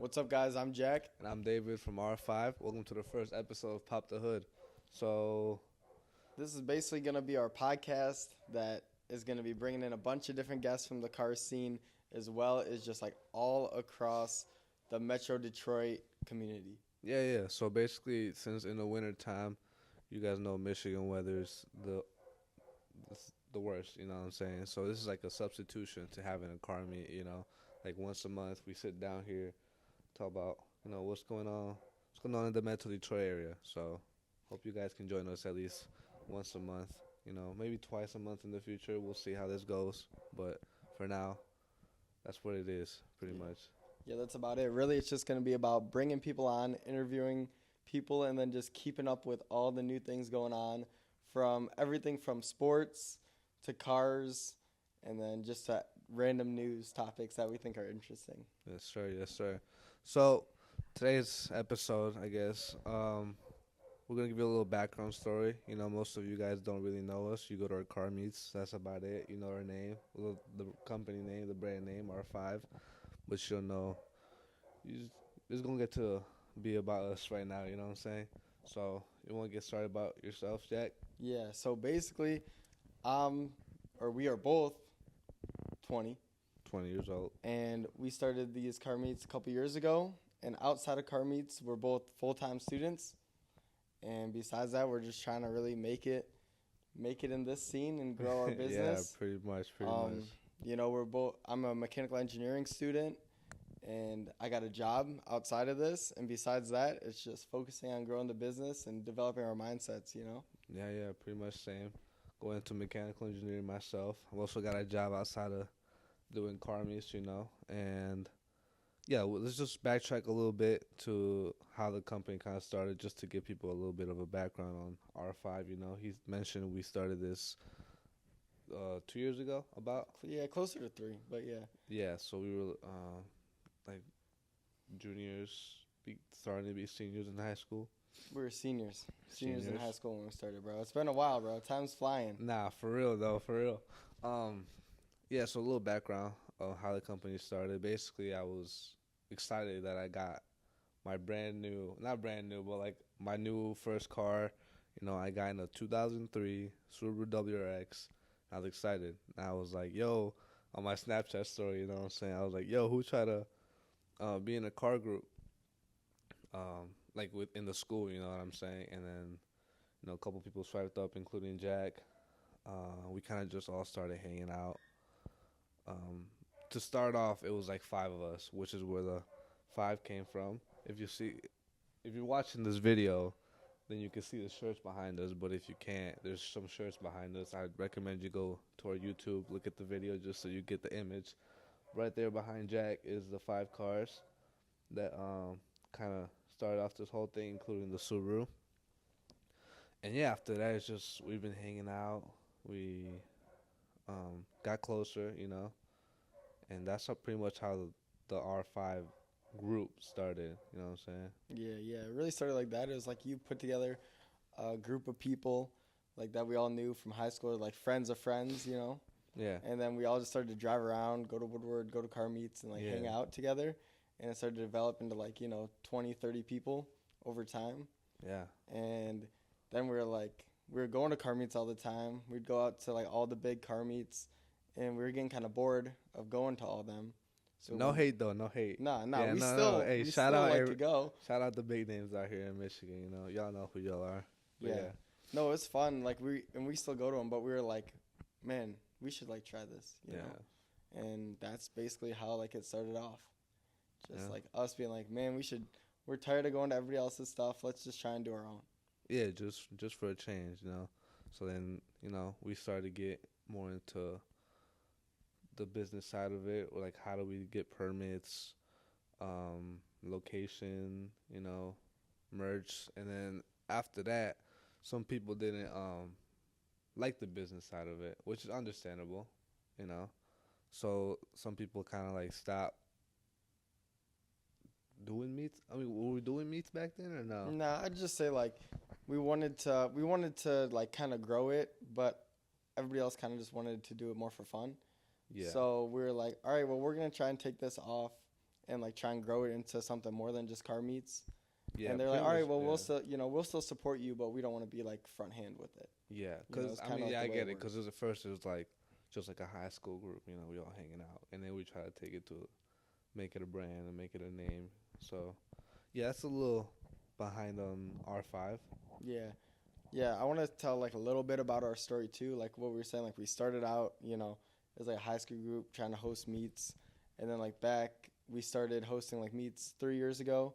What's up, guys? I'm Jack. And I'm David from R5. Welcome to the first episode of Pop the Hood. So, This is basically going to be our podcast that is going to be bringing in a bunch of different guests from the car scene, as well as just like all across the Metro Detroit community. yeah. So basically, since in the winter time, you guys know Michigan weather's the worst, you know what I'm saying? So this is like a substitution to having a car meet, like once a month we sit down here, talk about, what's going on in the Metro Detroit area. So hope you guys can join us at least once a month, maybe twice a month in the future. We'll see how this goes, but for now, that's what it is, pretty much. Yeah, that's about it. Really, it's just going to be about bringing people on, interviewing people, and then just keeping up with all the new things going on, from everything from sports to cars, and then just to random news topics that we think are interesting. Yes, sir. So today's episode, I guess, we're gonna give you a little background story. Most of you guys don't really know us. You go to our car meets, that's about it. You know our name, the company name, the brand name, R5. But you'll know, it's gonna get to be about us right now. You know what I'm saying? So you want to get started about yourself, Jack? Yeah, so basically, we are both 20, 20 years old. and we started these car meets a couple years ago. And outside of car meets, we're both full-time students. And besides that, we're just trying to really make it in this scene and grow our business. Yeah, pretty much. I'm a mechanical engineering student, and I got a job outside of this. And besides that, it's just focusing on growing the business and developing our mindsets. Yeah, pretty much same. Going into mechanical engineering myself. I've also got a job outside of doing car meets, and yeah, let's just backtrack a little bit to how the company kind of started, just to give people a little bit of a background on R5. He mentioned we started this 2 years ago, about. Yeah, closer to 3, but yeah. Yeah, so we were like juniors, starting to be seniors in high school. We were seniors in high school when we started, bro. It's been a while, bro. Time's flying. Nah, for real though, for real. Yeah, so a little background of how the company started. Basically, I was excited that I got my not brand new, but like my new first car. I got in a 2003 Subaru WRX. I was excited. And I was like, yo, on my Snapchat story, you know what I'm saying? I was like, yo, who tried to be in a car group? Like in the school, you know what I'm saying? And then, a couple people swiped up, including Jack. We kind of just all started hanging out. To start off, it was like 5 of us, which is where the 5 came from. If you're watching this video, then you can see the shirts behind us. But if you can't, there's some shirts behind us. I'd recommend you go to our YouTube, look at the video just so you get the image. Right there behind Jack is the 5 cars that kind of started off this whole thing, including the Subaru. And yeah, after that, it's just we've been hanging out. We got closer, and that's pretty much how the R5 group started. You know what I'm saying? Yeah. It really started like that. It was like you put together a group of people like that we all knew from high school, like friends of friends, Yeah. And then we all just started to drive around, go to Woodward, go to car meets, and hang out together. And it started to develop into 20, 30 people over time. Yeah. And then we were going to car meets all the time. We'd go out to all the big car meets, and we were getting kind of bored of going to all of them. So no hate though, no hate. Nah. Yeah, we Hey, still like to go. Shout out the big names out here in Michigan. Y'all know who y'all are. But yeah. No, it's fun. We still go to them, but we were like, man, we should try this. You know? And that's basically how it started off. Just us being like, man, we're tired of going to everybody else's stuff. Let's just try and do our own. Yeah, just for a change, So then, we started to get more into the business side of it, or how do we get permits, location, merch. And then after that, some people didn't like the business side of it, which is understandable, So some people kind of stopped doing meets. I mean, were we doing meets back then or no? Nah, I'd just say we wanted to kind of grow it, but everybody else kind of just wanted to do it more for fun. Yeah. So we were like, all right, well, we're gonna try and take this off and like try and grow it into something more than just car meets. Yeah, And they're like, pretty all right, much, well, yeah. we'll still support you, but we don't want to be like front hand with it. Yeah, You know, because it's I kinda mean, like yeah, the I way get it it. Because at first it was like just like a high school group, you know, we all hanging out, and then we try to take it to make it a brand and make it a name. So yeah, that's a little behind R5. Yeah. Yeah, I want to tell like a little bit about our story too. Like what we were saying, like we started out, as like a high school group trying to host meets, and then like we started hosting like meets 3 years ago.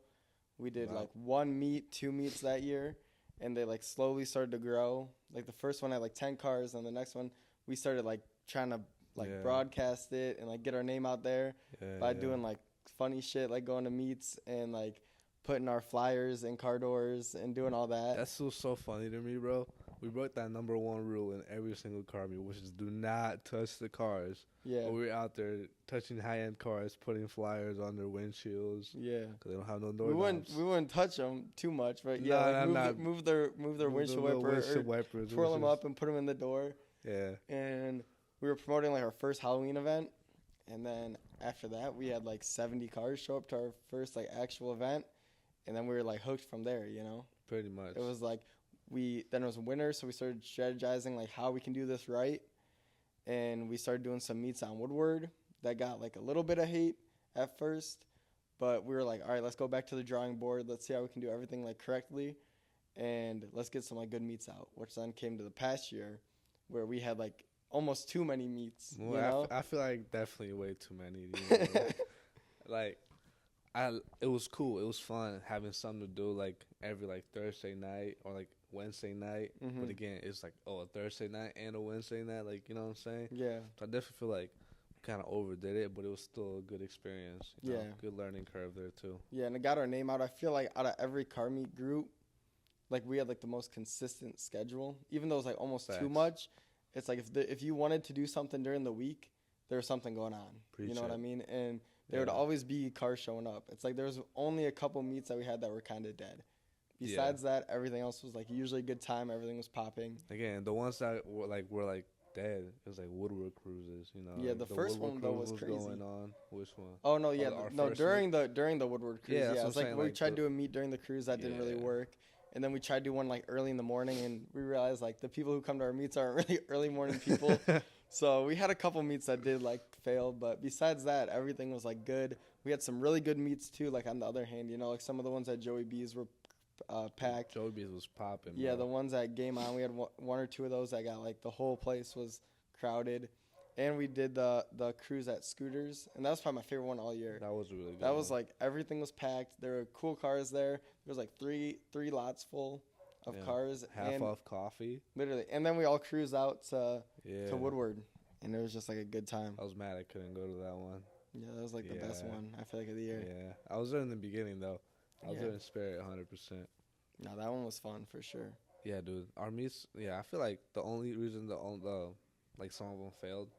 We did Wow. like 1 meet, 2 meets that year, and they like slowly started to grow. Like the first one had like 10 cars, and the next one we started like trying to like Yeah. broadcast it and like get our name out there by Yeah, doing like funny shit, like going to meets and like putting our flyers in car doors and doing all that. that's still so funny to me, bro. We broke that number one rule in every single car meet, which is do not touch the cars. Yeah. But we're out there touching high-end cars, putting flyers on their windshields Yeah. because they don't have no door We wouldn't knobs. touch them too much, but Nah, yeah, like nah, move their Move the windshield little wiper windshield or wipers, twirl them which is- up and put them in the door. Yeah. And we were promoting like our first Halloween event, and then after that we had like 70 cars show up to our first like actual event, and then we were like hooked from there. Pretty much. It was like then it was winter, so we started strategizing like how we can do this right, and we started doing some meets on Woodward that got like a little bit of hate at first, but we were like, all right, let's go back to the drawing board. Let's see how we can do everything like correctly, and let's get some like good meets out. Which then came to the past year, where we had like almost too many meets. Well, I feel like definitely way too many. Like, it was cool. It was fun having something to do like every like Thursday night or like Wednesday night. Mhm. But again, it's like a Thursday night and a Wednesday night. Like, you know what I'm saying? Yeah. So I definitely feel like we kind of overdid it, but it was still a good experience. You know? Yeah. Good learning curve there too. Yeah, and it got our name out. I feel like out of every car meet group, like we had like the most consistent schedule. Even though it was like almost too Facts. much, it's like if you wanted to do something during the week, there was something going on. Preach You know it. what I mean? And there would Yeah. always be cars showing up. It's like there was only a couple meets that we had that were kind of dead. Besides that, everything else was like usually a good time. Everything was popping. Again, the ones that were like dead, it was like Woodward cruises. You know. Yeah, like the first Woodward one, though, cruise was crazy. going on. Which one? Oh no, yeah, our no. first During the Woodward cruise, Yeah, that's yeah, what it's I'm like saying, we like tried to the- do a meet during the cruise that didn't really Yeah. work, and then we tried to do one like early in the morning, and we realized like the people who come to our meets aren't really early morning people. So we had a couple meets that did like fail, but besides that, everything was like good. We had some really good meets too. Like on the other hand, like some of the ones at Joey B's were packed. Joey B's was popping. Yeah, the bro. ones at Game On, we had one or two of those that got like the whole place was crowded, and we did the cruise at Scooters, and that was probably my favorite one all year. That was really good. That was like everything was packed. There were cool cars there. There was like three lots full of Yeah. cars, half and off coffee. literally, and then we all cruised out to Yeah. Woodward, and it was just like a good time. I was mad I couldn't go to that one. Yeah, that was like the best Yeah. one I feel like of the year. Yeah, I was there in the beginning though. I was Yeah. there in spirit 100%. No, that one was fun for sure. Yeah, dude. Our meets. Yeah, I feel like the only reason the like some of them failed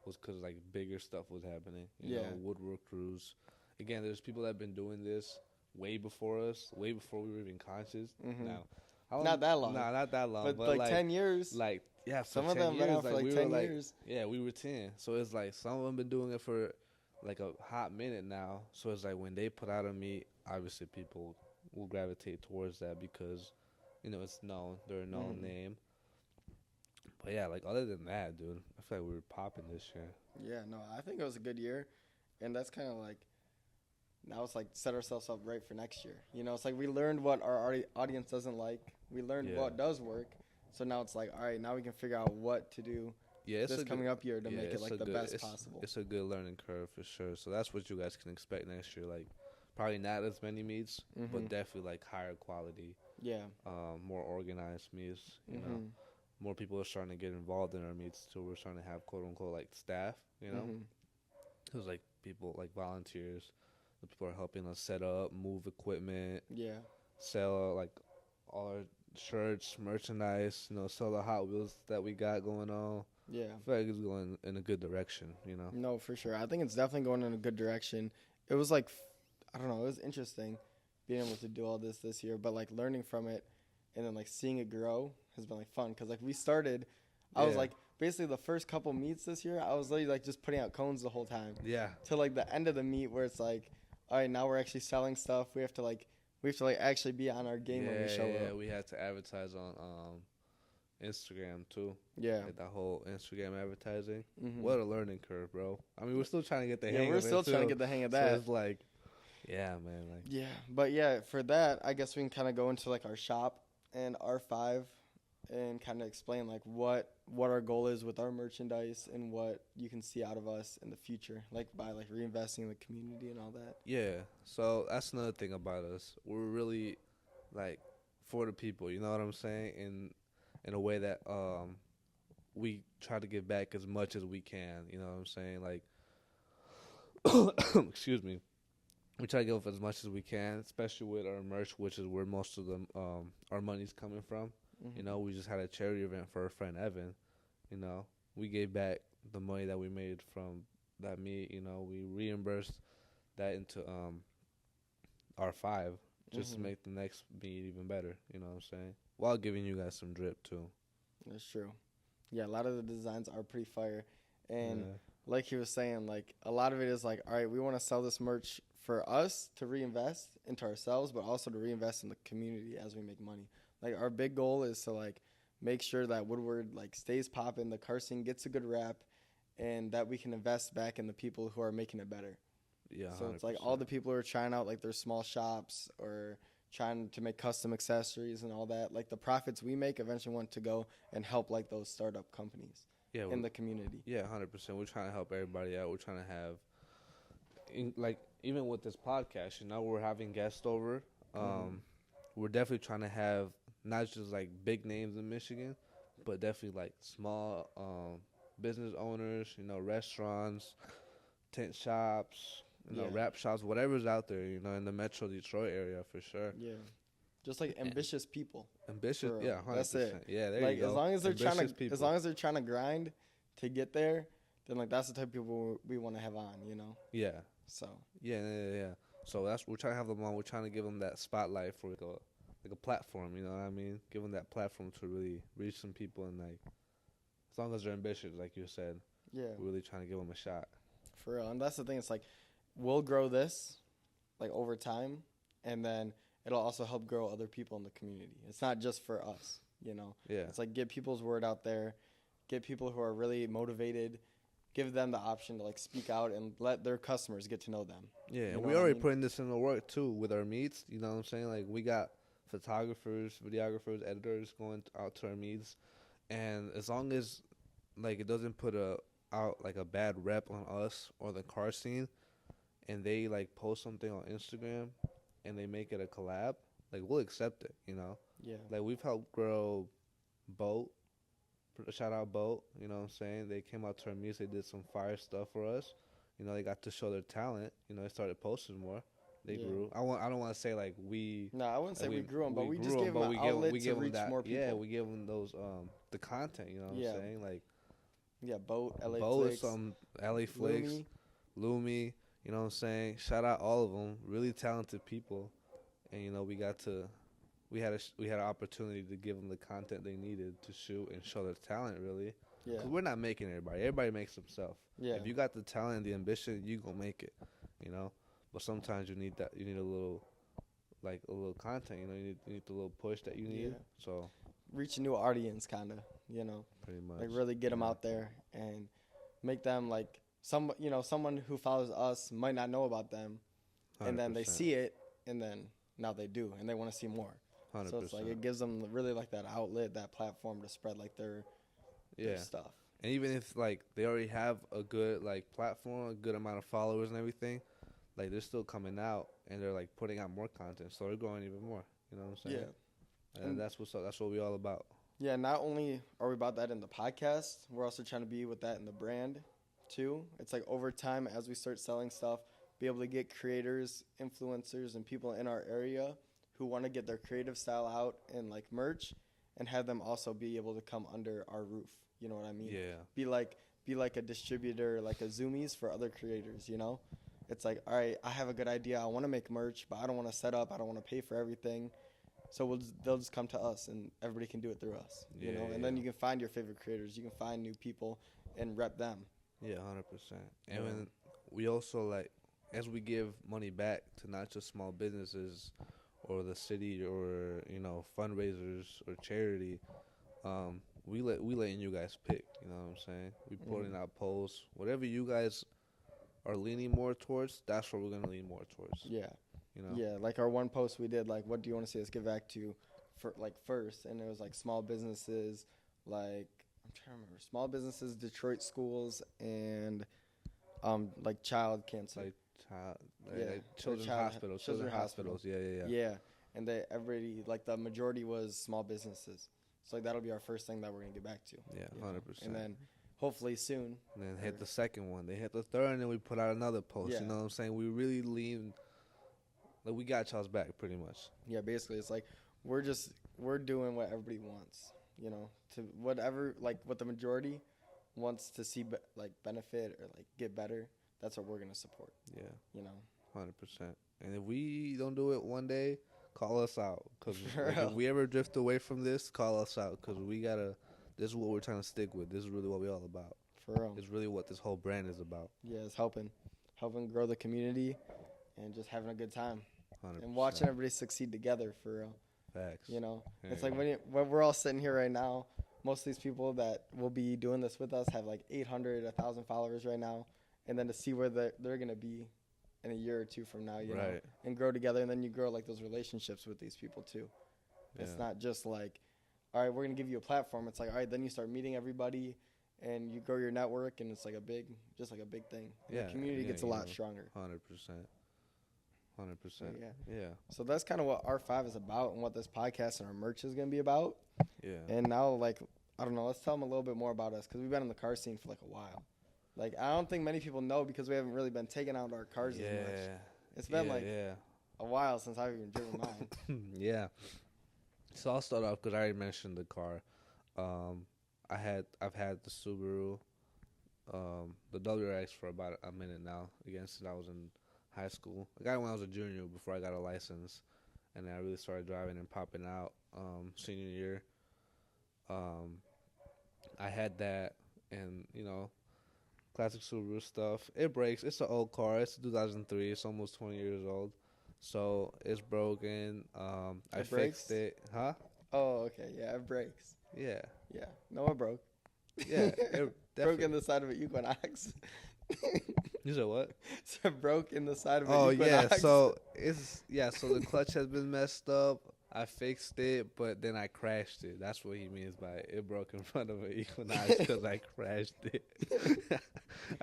was because like bigger stuff was happening. You Yeah. know, Woodwork crews. Again, there's people that have been doing this way before us, way before we were even conscious. Mhm. Now, how Not that long. Nah, not that long. But, But, like 10 years. Like yeah, for Some of 10 them been years, out for like, like we 10 were, like, years. Yeah, we were 10. So it's like some of them been doing it for like a hot minute now. So it's like when they put out a meet, obviously people will gravitate towards that because, it's known. They're a known Mhm. name. But yeah, like other than that, dude, I feel like we were popping this year. Yeah, no, I think it was a good year, and that's kind of like now it's like set ourselves up right for next year. It's like we learned what our audience doesn't like. We learned Yeah. what does work. So now it's like, all right, now we can figure out what to do Yeah, it's this a coming good, up year to yeah, make it it's like a the good- best it's- possible. It's a good learning curve for sure. So that's what you guys can expect next year. Like probably not as many meets, but Mhm. definitely like higher quality, Yeah. more organized meets. You know. Mhm. More people are starting to get involved in our meets too. We're starting to have quote unquote like staff, Mhm. It was like people like volunteers. The people are helping us set up, move equipment, Yeah. sell like all our shirts, merchandise, sell the Hot Wheels that we got going on. Yeah. I feel like it's going in a good direction, No, for sure. I think it's definitely going in a good direction. It was like, I don't know, it was interesting being able to do all this year, but like learning from it and then like seeing it grow has been like fun. Cause like we started, I was Yeah. like, basically the first couple meets this year, I was literally like just putting out cones the whole time Yeah. till like the end of the meet where it's like, all right, now we're actually selling stuff. We have to actually be on our game when we show yeah. up. We had to advertise on Instagram too. Yeah. Like that whole Instagram advertising. Mm-hmm. What a learning curve, bro. I mean, we're still trying to get the Yeah, hang we're of it still trying to too. get the hang of So that. it's like, yeah, man. Like, Yeah, but yeah, for that, I guess we can kind of go into like our shop and R5 and kind of explain like what our goal is with our merchandise and what you can see out of us in the future, like by like reinvesting in the community and all that. yeah. So that's another thing about us. We're really like for the people. You know what I'm saying? In a way that we try to give back as much as we can. You know what I'm saying? Like, excuse me. We try to give as much as we can, especially with our merch, which is where most of the our money's coming from. Mm-hmm. You know, we just had a charity event for our friend Evan. You know, we gave back the money that we made from that meet. You know, we reimbursed that into R5 just to Mhm. make the next meet even better. You know what I'm saying? While giving you guys some drip too. That's true. Yeah, a lot of the designs are pretty fire. And Yeah. like he was saying, like a lot of it is like, all right, we want to sell this merch for us to reinvest into ourselves, but also to reinvest in the community as we make money. Like our big goal is to like make sure that Woodward like stays popping, the car scene gets a good rap, and that we can invest back in the people who are making it better. Yeah. So it's like 100%. all the people who are trying out like their small shops or trying to make custom accessories and all that. Like the profits we make eventually want to go and help like those startup companies yeah, in the community. Yeah, 100%. We're trying to help everybody out. We're trying to have, like, even with this podcast, you know, we're having guests over. We're definitely trying to have not just like big names in Michigan, but definitely like small business owners, you know, restaurants, tent shops, you know, Yeah. wrap shops, whatever's out there, you know, in the Metro Detroit area for sure. Yeah. Just like ambitious people. Ambitious, For real. yeah, 100%. That's it. Yeah, there Like you go. as long as they're Ambitious trying to as long as they're trying to grind to get there, then like that's the type of people we want to have on, you know? Yeah. So Yeah. So we're trying to have them on. We're trying to give them that spotlight for like a platform. You know what I mean? Give them that platform to really reach some people and like, as long as they're ambitious, like you said, yeah. we're really trying to give them a shot. For real. And that's the thing, it's like we'll grow this like over time and then it'll also help grow other people in the community. It's not just for us, you know. Yeah. It's like get people's word out there, get people who are really motivated, give them the option to like speak out and let their customers get to know them. Yeah, You and know we what I already mean? putting this in the work too with our meets. You know what I'm saying? Like we got photographers, videographers, editors going out to our meets, and as long as like it doesn't put out like a bad rep on us or the car scene, and they like post something on Instagram, and they make it a collab, like we'll accept it. You know, Yeah. like we've helped grow Boat. Shout out Boat. You know what I'm saying? They came out to our meets. They did some fire stuff for us. You know, they got to show their talent. You know, they started posting more. They Yeah. grew. I don't want to say like we. No, I wouldn't say we grew them, but we grew just 'em, gave but them an outlet we to give 'em reach that, more people. Yeah, we give them those the content. You know what Yeah. I'm saying? Like Yeah, Boat, LA Boat, Flicks, some LA Flicks, Lumi. Lumi. You know what I'm saying? Shout out all of them. Really talented people, and you know we had an opportunity to give them the content they needed to shoot and show their talent. Really. Yeah. 'Cause we're not making everybody. Everybody makes themselves. Yeah. If you got the talent and the ambition, you gonna make it. You know. But sometimes you need that. You need a little content. You know. You need the little push that you need. Yeah. So Reach a new audience, kind of, you know. pretty much. Like really get them out there and make them like someone who follows us might not know about them, and then they 100%. see it, and then now they do, and they want to see more. 100%. So it's like it gives them really like that outlet, that platform to spread like their stuff. And even if like they already have a good like platform, a good amount of followers and everything, like they're still coming out and they're like putting out more content, so they're growing even more. You know what I'm saying? Yeah. And that's what's up. That's what we all about. Yeah, not only are we about that in the podcast, we're also trying to be with that in the brand too. It's like over time as we start selling stuff, be able to get creators, influencers, and people in our area who want to get their creative style out in like merch and have them also be able to come under our roof. You know what I mean? Yeah. Be like a distributor, like a Zoomies for other creators, you know? It's like, all right, I have a good idea. I want to make merch, but I don't want to set up. I don't want to pay for everything. So they'll just come to us, and everybody can do it through us, you know. And then you can find your favorite creators. You can find new people and rep them. Yeah, 100%. And Yeah. when we also like as we give money back to not just small businesses or the city or fundraisers or charity, we letting you guys pick. You know what I'm saying? We putting Mm. out posts, whatever you guys are leaning more towards. That's what we're gonna lean more towards. Yeah. You know? Yeah, like our one post we did, like, what do you want to see us give back to, for like first, and it was like small businesses, like I'm trying to remember, small businesses, Detroit schools, and like child cancer. Like child, Yeah, like or children's child hospitals, children's hospitals. Yeah, yeah, yeah. Yeah, and they everybody like the majority was small businesses. So like that'll be our first thing that we're gonna get back to. Yeah, you know? 100%. And then hopefully soon. And then hit the second one. They hit the third, and then we put out another post. Yeah. You know what I'm saying? We really lean. Like we got y'all's back, pretty much. Yeah, basically it's like we're doing what everybody wants. You know, to whatever like what the majority wants to see like benefit or like get better. That's what we're gonna support. Yeah, You know. 100%. And if we don't do it one day, call us out. Cause For like, real. if we ever drift away from this, call us out. Cause we gotta. This is what we're trying to stick with. This is really what we're all about. For real. It's really what this whole brand is about. Yeah, it's helping grow the community, and just having a good time 100%. and watching everybody succeed together. For real. Facts. You know, Yeah, it's like yeah. when we're all sitting here right now, most of these people that will be doing this with us have like 800, 1,000 followers right now. And then to see where they're going to be in a year or two from now, you know, Right. and grow together. And then you grow like those relationships with these people too. It's Yeah. not just like, all right, we're going to give you a platform. It's like, all right, then you start meeting everybody and you grow your network. And it's like a big thing. And Yeah, the community yeah, gets a you lot know. stronger. 100%. 100%. Yeah. Yeah. So that's kind of what R5 is about and what this podcast and our merch is going to be about. Yeah. And now, like, I don't know, let's tell them a little bit more about us because we've been in the car scene for like a while. Like, I don't think many people know because we haven't really been taking out our cars as much. It's been a while since I've even driven mine. Yeah. So I'll start off because I already mentioned the car. I've had the Subaru, the WRX for about a minute now. Again, since I was in high school. I got it when I was a junior before I got a license, and then I really started driving and popping out senior year. I had that, and classic Subaru stuff. It breaks. It's an old car. It's 2003. It's almost 20 years old, so it's broken. I fixed it. Huh? Oh, okay. Yeah, it breaks. Yeah. Yeah. No, it broke. Yeah. It broke in the side of an Equinox. You said what? So it broke in the side of an Oh Equinox. yeah. So So the clutch has been messed up. I fixed it, but then I crashed it. That's what he means by it broke in front of an Equinox because I crashed it.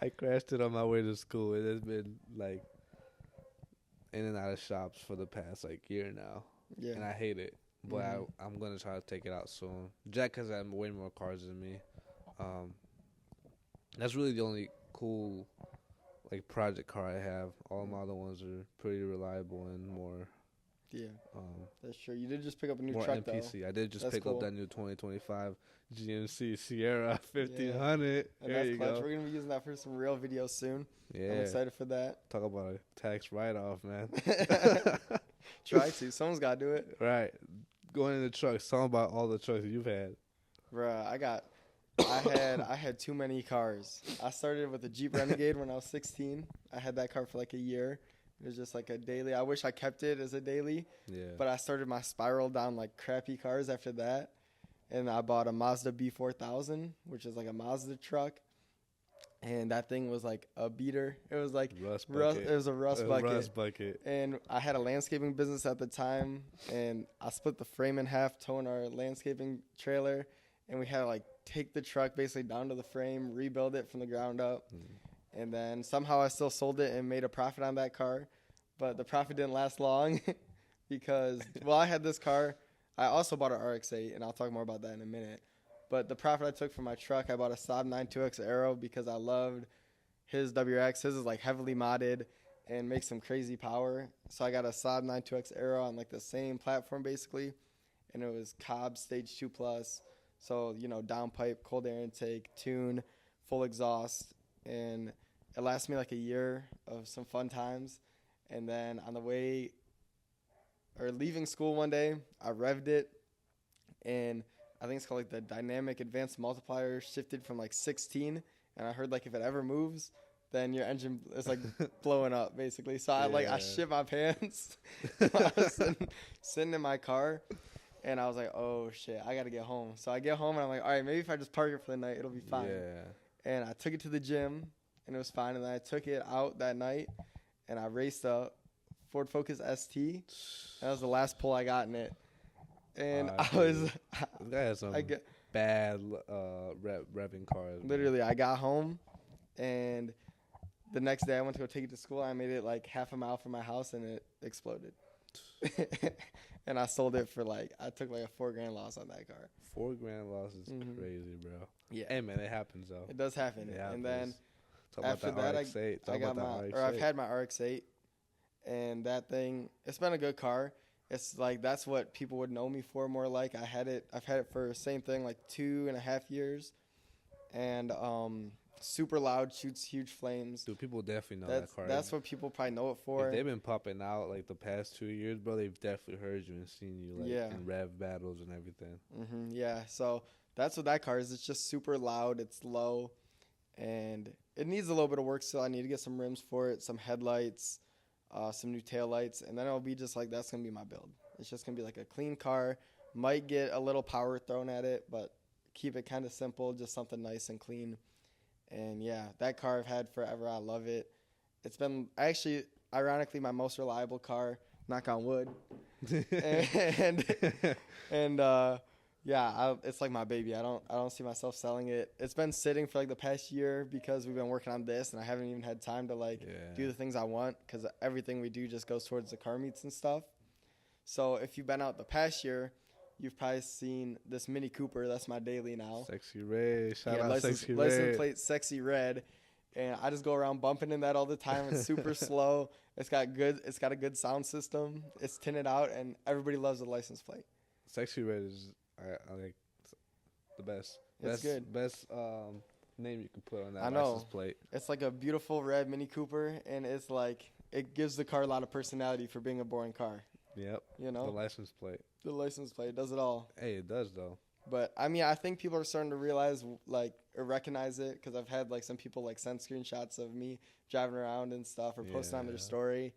I crashed it on my way to school. It has been like in and out of shops for the past like year now, Yeah. and I hate it. But I'm gonna try to take it out soon. Jack has had way more cars than me. That's really the only cool like project car I have. All my other ones are pretty reliable and more. Yeah. That's true. You did just pick up a new More truck NPC. though. I did just That's pick cool. up that new 2025 GMC Sierra 1500. And There that's you clutch. go. We're gonna be using that for some real videos soon. Yeah. I'm excited for that. Talk about a tax write-off, man. Try to. Someone's gotta do it. Right. Going in the trucks. Talk about all the trucks you've had. Bruh, I had too many cars. I started with a Jeep Renegade when I was 16. I had that car for like a year. It was just like a daily. I wish I kept it as a daily, Yeah. but I started my spiral down like crappy cars after that. And I bought a Mazda B4000, which is like a Mazda truck. And that thing was like a beater. It was like Rust it bucket. was a rust bucket. Rust bucket. And I had a landscaping business at the time, and I split the frame in half, towing our landscaping trailer, and we had to like take the truck basically down to the frame, rebuild it from the ground up, and then somehow I still sold it and made a profit on that car, but the profit didn't last long because I had this car. I also bought an RX-8, and I'll talk more about that in a minute. But the profit I took from my truck, I bought a Saab 92X Aero because I loved his WRX. His is like heavily modded and makes some crazy power. So I got a Saab 92X Aero on like the same platform basically. And it was Cobb Stage 2 Plus. So, downpipe, cold air intake, tune, full exhaust. And it lasted me like a year of some fun times. And then on the way or leaving school one day, I revved it. And I think it's called like the dynamic advanced multiplier shifted from like 16, and I heard like if it ever moves, then your engine is like blowing up basically. So I Yeah. shit my pants. I was sitting in my car, and I was like, oh shit, I gotta get home. So I get home and I'm like, all right, maybe if I just park it for the night, it'll be fine. Yeah. And I took it to the gym, and it was fine. And then I took it out that night, and I raced a Ford Focus ST. That was the last pull I got in it. And This guy has some bad revving cars. Literally, I got home, and the next day I went to go take it to school. I made it like half a mile from my house, and it exploded. And I sold it for I took like a $4,000 loss on that car. $4,000 loss is crazy, bro. Yeah. Hey man, it happens though. It does happen. It happens. And then Talk after about that that, RX-8. I got I've had my RX-8, and that thing, it's been a good car. It's like that's what people would know me for more like. I've had it for the same thing like 2.5 years, and super loud, shoots huge flames. Dude, people definitely know that car. That's what people probably know it for. If they've been popping out like the past 2 years, bro, they've definitely heard you and seen you in rev battles and everything. Yeah, so that's what that car is. It's just super loud. It's low, and it needs a little bit of work still. I need to get some rims for it, some headlights, some new taillights, and then it'll be just like that's going to be my build. It's just going to be like a clean car. Might get a little power thrown at it, but keep it kind of simple, just something nice and clean. And yeah, that car I've had forever. I love it. It's been actually, ironically, my most reliable car. Knock on wood. Yeah, it's like my baby. I don't see myself selling it. It's been sitting for like the past year because we've been working on this, and I haven't even had time to do the things I want because everything we do just goes towards the car meets and stuff. So if you've been out the past year, you've probably seen this Mini Cooper. That's my daily now. Sexy Red. Shout out Sexy Red. License plate Sexy Red. And I just go around bumping in that all the time. It's super slow. It's got a good sound system. It's tinted out, and everybody loves the license plate. Sexy Red is I like the best. It's good. Best name you can put on that license plate. It's like a beautiful red Mini Cooper, and it's like it gives the car a lot of personality for being a boring car. Yep. You know? The license plate. The license plate does it all. Hey, it does though. But I mean, I think people are starting to realize or recognize it because I've had some people send screenshots of me driving around and stuff or posting on their story,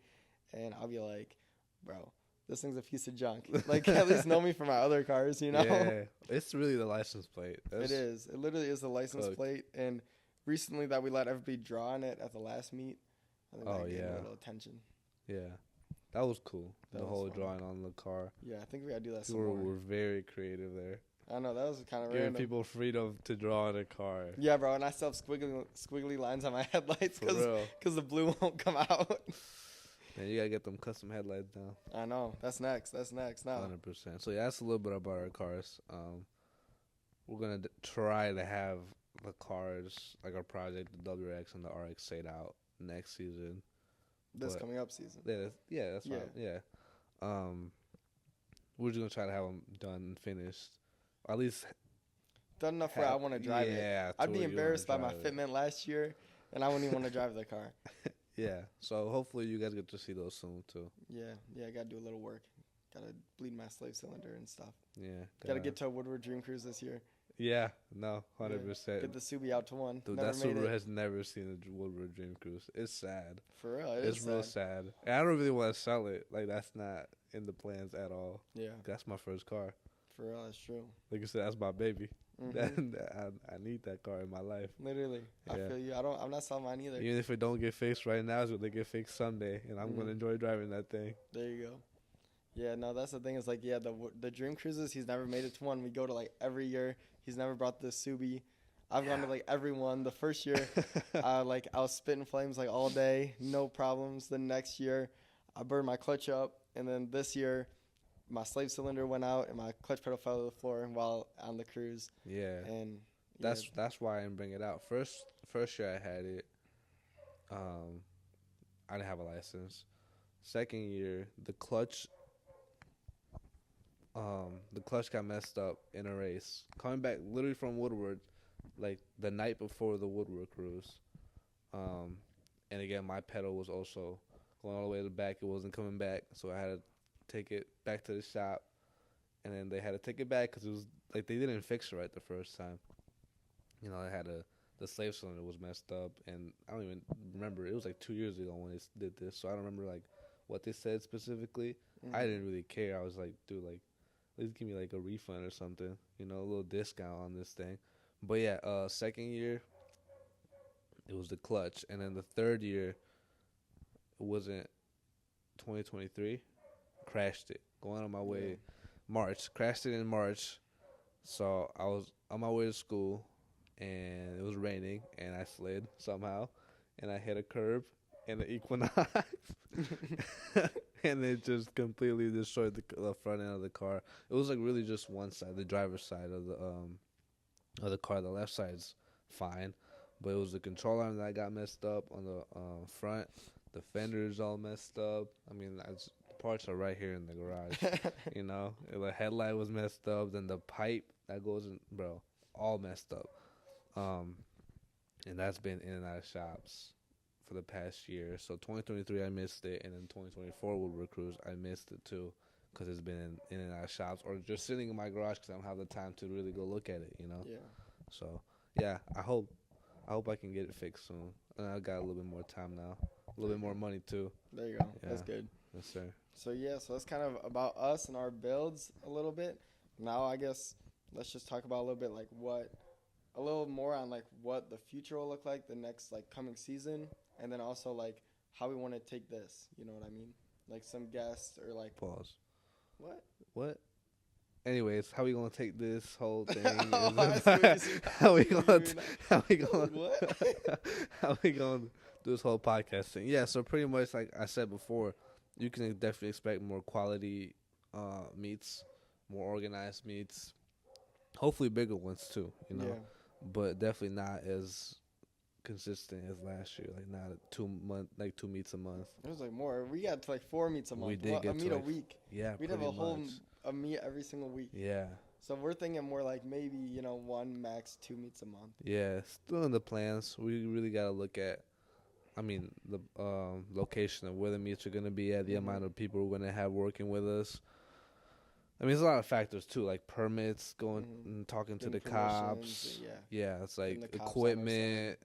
and I'll be like, bro, this thing's a piece of junk. At least know me from my other cars, you know? Yeah, it's really the license plate. It is. It literally is the license plate. And recently that we let everybody draw on it at the last meet, I think that gained a little attention. Yeah. That was cool. The whole drawing on the car. Yeah, I think we gotta do that some more. more. We're very creative there. I know, that was kind of random. Giving people freedom to draw on a car. Yeah, bro, and I still have squiggly lines on my headlights because the blue won't come out. Man, you gotta get them custom headlights now. I know. That's next now. 100%. So yeah, that's a little bit about our cars. We're gonna try to have the cars, like our project, the WRX and the RX-8 out next season. This coming up season. Yeah, that's fine. Yeah. We're just gonna try to have them done and finished, or at least done enough where I want to drive it. Yeah, I'd be embarrassed by my fitment last year, and I wouldn't even want to drive the car. Yeah. So hopefully you guys get to see those soon too. Yeah. I gotta do a little work. Gotta bleed my slave cylinder and stuff. Yeah. Gotta get to a Woodward Dream Cruise this year. Yeah, no, 100%. Get the Subi out to one. Dude, that Subaru has never seen a Woodward Dream Cruise. It's sad. For real, it's real sad. And I don't really want to sell it. That's not in the plans at all. Yeah, that's my first car. For real, that's true. Like you said, that's my baby. Mm-hmm. I need that car in my life. Literally, yeah. I feel you. I'm not selling mine either. Even if it don't get fixed right now, it's going to get fixed someday, and I'm going to enjoy driving that thing. There you go. Yeah, no, that's the thing. Is the Dream Cruises. He's never made it to one. We go to every year. He's never brought the Subi. I've gone to every one. The first year, I was spitting flames all day, no problems. The next year, I burned my clutch up, and then this year, my slave cylinder went out and my clutch pedal fell to the floor while on the cruise. Yeah, and that's why I didn't bring it out. First year I had it, I didn't have a license. Second year, the clutch got messed up in a race. Coming back literally from Woodward, the night before the Woodward cruise. And again, my pedal was also going all the way to the back. It wasn't coming back, so I had to take it back to the shop. And then they had to take it back because it was they didn't fix it right the first time. They had to the slave cylinder was messed up, and I don't even remember. It was like 2 years ago when they did this, so I don't remember like what they said specifically. I didn't really care. I was like, dude, like, at least give me like a refund or something, a little discount on this thing. But yeah, second year it was the clutch, and then the third year it wasn't 2023. Crashed it going on my way. March, crashed it in March. So I was on my way to school, and it was raining, and I slid somehow, and I hit a curb and the Equinox, and it just completely destroyed the front end of the car. It was like really just one side, the driver's side of the car. The left side's fine, but it was the control arm that got messed up on the front. The fenders all messed up. I mean, the parts are right here in the garage. The headlight was messed up. Then the pipe that goes in, bro, all messed up. And that's been in and out of shops for the past year. So 2023 I missed it, and then 2024 Woodward Cruise I missed it too, because it's been in and out of shops or just sitting in my garage because I don't have the time to really go look at it. Yeah. So yeah, I hope I can get it fixed soon. And I got a little bit more time now, a little bit more money too. There you go. Yeah. That's good. Yes, sir. So that's kind of about us and our builds a little bit. Now I guess let's just talk about a little bit like a little more on like what the future will look like the next like coming season, and then also like how we want to take this. You know what I mean? Like some guests or like Pause. What? Anyways, how we gonna take this whole thing? How we gonna what? how we gonna do this whole podcast thing? Yeah, so pretty much like I said before, you can definitely expect more quality meets, more organized meets, hopefully bigger ones too. Yeah. But definitely not as consistent as last year. Like not 2 meets a month. It was like more. We got to like 4 meets a month. We did get a meet to a week. Yeah, We'd have a meet every single week. Yeah. So we're thinking more like maybe 1 max 2 meets a month. Yeah, still in the plans. We really gotta look at. I mean, the location of where the meets are gonna be at, the amount of people we're gonna have working with us. I mean, there's a lot of factors too, like permits, going and talking to the cops. Yeah, it's like equipment,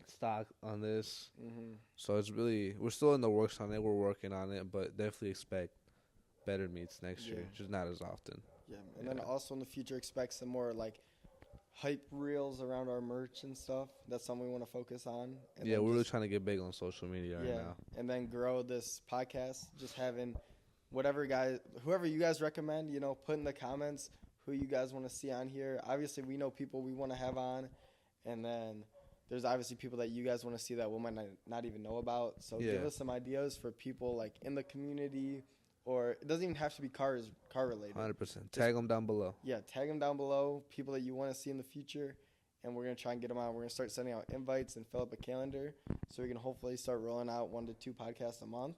stock on this. So it's really, we're still in the works on it. We're working on it, but definitely expect better meets next year, just not as often. Yeah, and then also in the future, expect some more like hype reels around our merch and stuff. That's something we want to focus on. And yeah, we're really trying to get big on social media right now. And then grow this podcast, just having whoever you guys recommend, put in the comments who you guys want to see on here. Obviously, we know people we want to have on, and then there's obviously people that you guys want to see that we might not even know about. So give us some ideas for people like in the community, or it doesn't even have to be car related. 100%. Tag them down below. Yeah, tag them down below. People that you want to see in the future, and we're gonna try and get them out. We're gonna start sending out invites and fill up a calendar, so we can hopefully start rolling out 1 to 2 podcasts a month.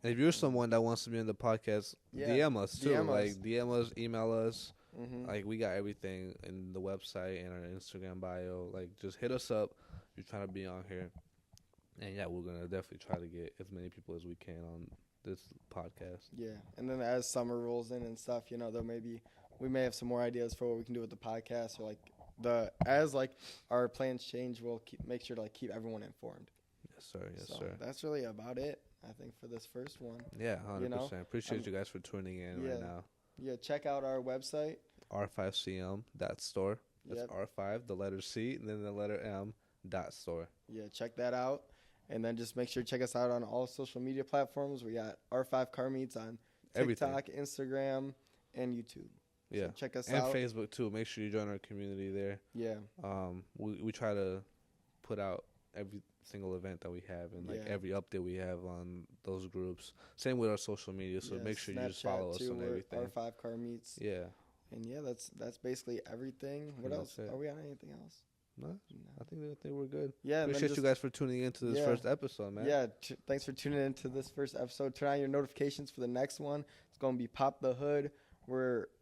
And if you're someone that wants to be in the podcast, DM us too. DM us, email us. Like we got everything in the website and our Instagram bio. Like just hit us up if you're trying to be on here. And yeah, we're gonna definitely try to get as many people as we can on this podcast. Yeah, and then as summer rolls in and stuff, we may have some more ideas for what we can do with the podcast, or like our plans change, we'll make sure to keep everyone informed. Yes, sir. Yes, sir. That's really about it, I think, for this first one. Yeah, 100%. Appreciate you guys for tuning in right now. Yeah, check out our website. R5CM.store. That's R5, the letter C, and then the letter M .store. Yeah, check that out. And then just make sure to check us out on all social media platforms. We got R5 Car Meets on TikTok, Instagram, and YouTube. Yeah. So check us out. And Facebook, too. Make sure you join our community there. Yeah. We try to put out every single event that we have and every update we have on those groups. Same with our social media, so make sure you just follow us on everything. R5 Car Meets. Yeah. And that's basically everything. What else? Are we on anything else? No, I think we're good. Yeah, appreciate you guys for tuning into this first episode, man. Yeah, thanks for tuning into this first episode. Turn on your notifications for the next one. It's going to be Pop the Hood.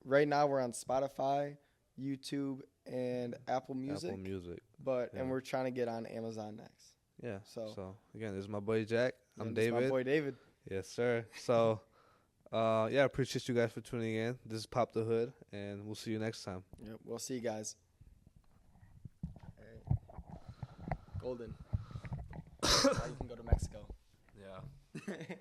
Right now we're on Spotify, YouTube, and Apple Music. And we're trying to get on Amazon next. Yeah. So again, this is my boy Jack. I'm David. This is my boy David. Yes, sir. So appreciate you guys for tuning in. This is Pop the Hood, and we'll see you next time. Yep, we'll see you guys. Golden. Now you can go to Mexico. Yeah.